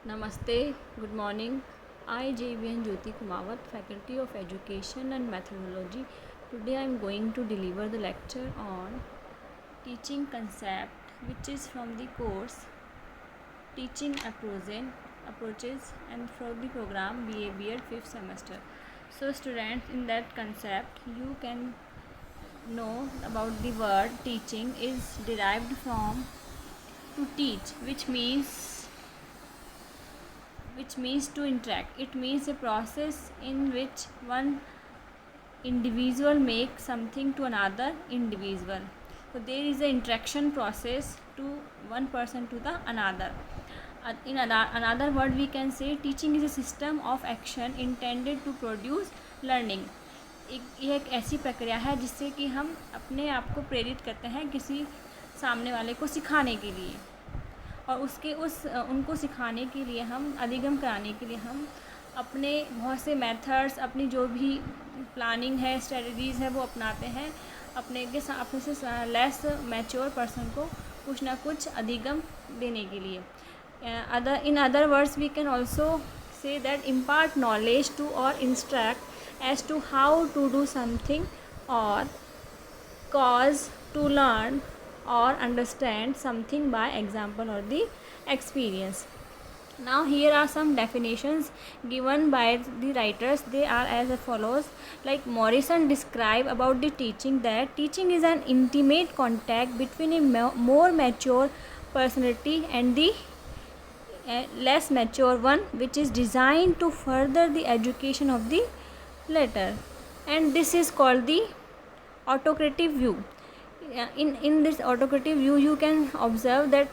Namaste, good morning. I, JVN Jyoti Kumawat, Faculty of Education and Methodology. Today I am going to deliver the lecture on teaching concept, which is from the course Teaching Approaches and from the program BA B.Ed 5th semester. So students, in that concept you can know about the word teaching is derived from to teach, which means to interact. It means a process in which one individual makes something to another individual. So there is an interaction process to one person to the another. In another word we can say teaching is a system of action intended to produce learning. यह एक ऐसी प्रक्रिया है जिससे कि हम अपने आप को प्रेरित करते हैं किसी सामने वाले को सिखाने के लिए, और उनको सिखाने के लिए हम अधिगम कराने के लिए हम अपने बहुत से मेथड्स, अपनी जो भी प्लानिंग है, स्ट्रेटजीज़ है वो अपनाते हैं अपने से लेस मैच्योर पर्सन को कुछ ना कुछ अधिगम देने के लिए. In other words we can also say that impart knowledge to or instruct as to how to do something, or cause to learn or understand something by example or the experience. Now here are some definitions given by the writers. They are as follows. Like Morrison described about the teaching that teaching is an intimate contact between a more mature personality and the less mature one, which is designed to further the education of the latter, and this is called the autocratic view. In this autocratic view you can observe that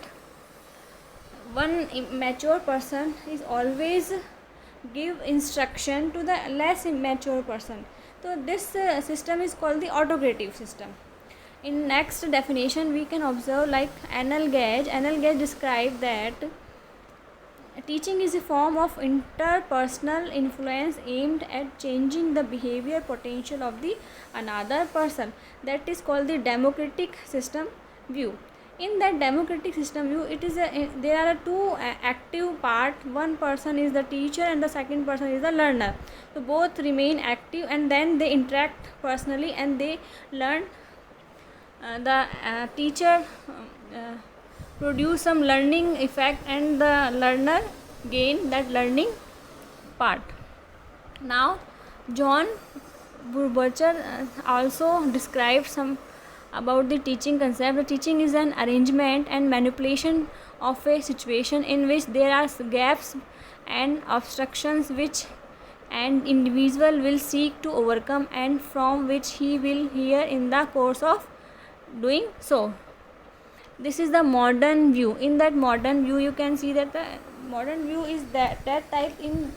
one mature person is always give instruction to the less immature person. So this system is called the autocratic system. In next definition we can observe like Anil Gage described that teaching is a form of interpersonal influence aimed at changing the behavior potential of the another person. That is called the democratic system view. In that democratic system view, there are two active part. One person is the teacher and the second person is the learner. So both remain active and then they interact personally and they learn. The teacher produce some learning effect and the learner gain that learning part. Now John Burcher also described some about the teaching concept. The teaching is an arrangement and manipulation of a situation in which there are gaps and obstructions which an individual will seek to overcome and from which he will hear in the course of doing so. This is the modern view. In that modern view you can see that the modern view is that type in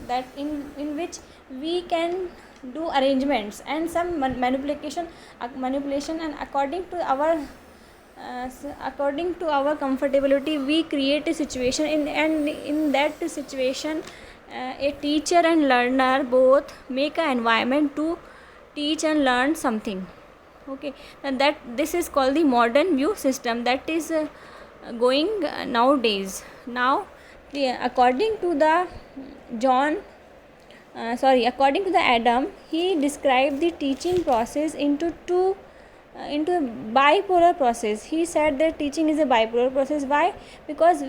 which we can do arrangements and some manipulation, and according to our comfortability we create a situation and in that situation a teacher and learner both make an environment to teach and learn something. Okay, and that this is called the modern view system that is going nowadays. Now according to the Adam, he described the teaching process into a bipolar process. He said that teaching is a bipolar process. Why? Because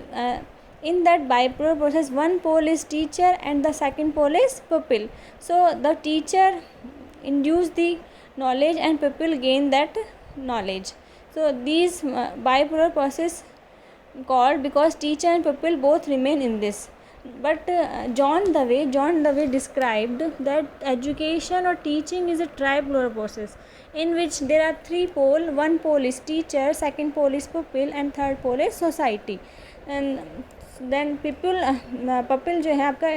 in that bipolar process one pole is teacher and the second pole is pupil. So the teacher induce the knowledge and pupil gain that knowledge. So these bipolar process called because teacher and pupil both remain in this. But John Dewey described that education or teaching is a tripolar process in which there are three pole. One pole is teacher, second pole is pupil and third pole is society. And then pupil जो है आपका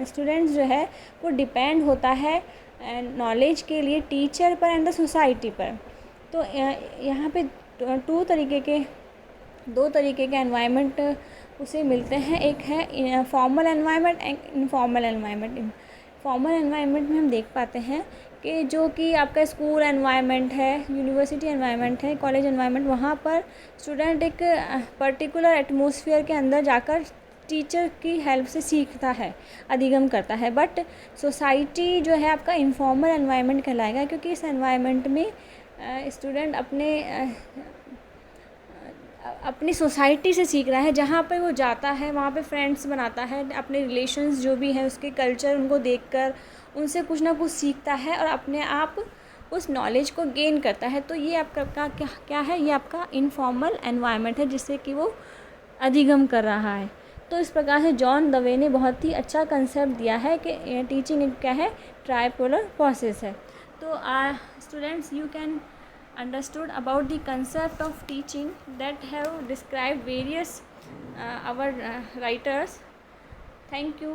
students जो है वो depend होता है knowledge के लिए टीचर पर एंड द सोसाइटी पर. तो यहाँ पे दो तरीके के एनवायरनमेंट उसे मिलते हैं. एक है formal environment and informal environment. Formal environment में हम देख पाते हैं कि जो कि आपका स्कूल एनवायरनमेंट है, यूनिवर्सिटी एनवायरनमेंट है, कॉलेज एनवायरनमेंट, वहाँ पर स्टूडेंट एक पर्टिकुलर एटमॉस्फेयर के अंदर जाकर टीचर की हेल्प से सीखता है, अधिगम करता है। बट सोसाइटी जो है आपका इनफॉर्मल एनवायरनमेंट कहलाएगा, क्योंकि इस एनवायरनमेंट में स्टूडेंट अपनी सोसाइटी से सीख रहा है, जहाँ पे वो जाता है वहाँ पे फ्रेंड्स बनाता है, अपने रिलेशंस जो भी हैं उसके कल्चर उनको देखकर उनसे कुछ ना कुछ सीखता है और अपने आप उस नॉलेज को गेन करता है। तो ये आपका क्या है, ये आपका इनफॉर्मल एनवायरनमेंट है जिससे कि वो अधिगम कर रहा है। तो इस प्रकार से जॉन दवे ने बहुत ही अच्छा कंसेप्ट दिया है कि टीचिंग एक क्या है, ट्राइपोलर प्रोसेस है। तो students, you can understood about the concept of teaching that have described various our writers. Thank you.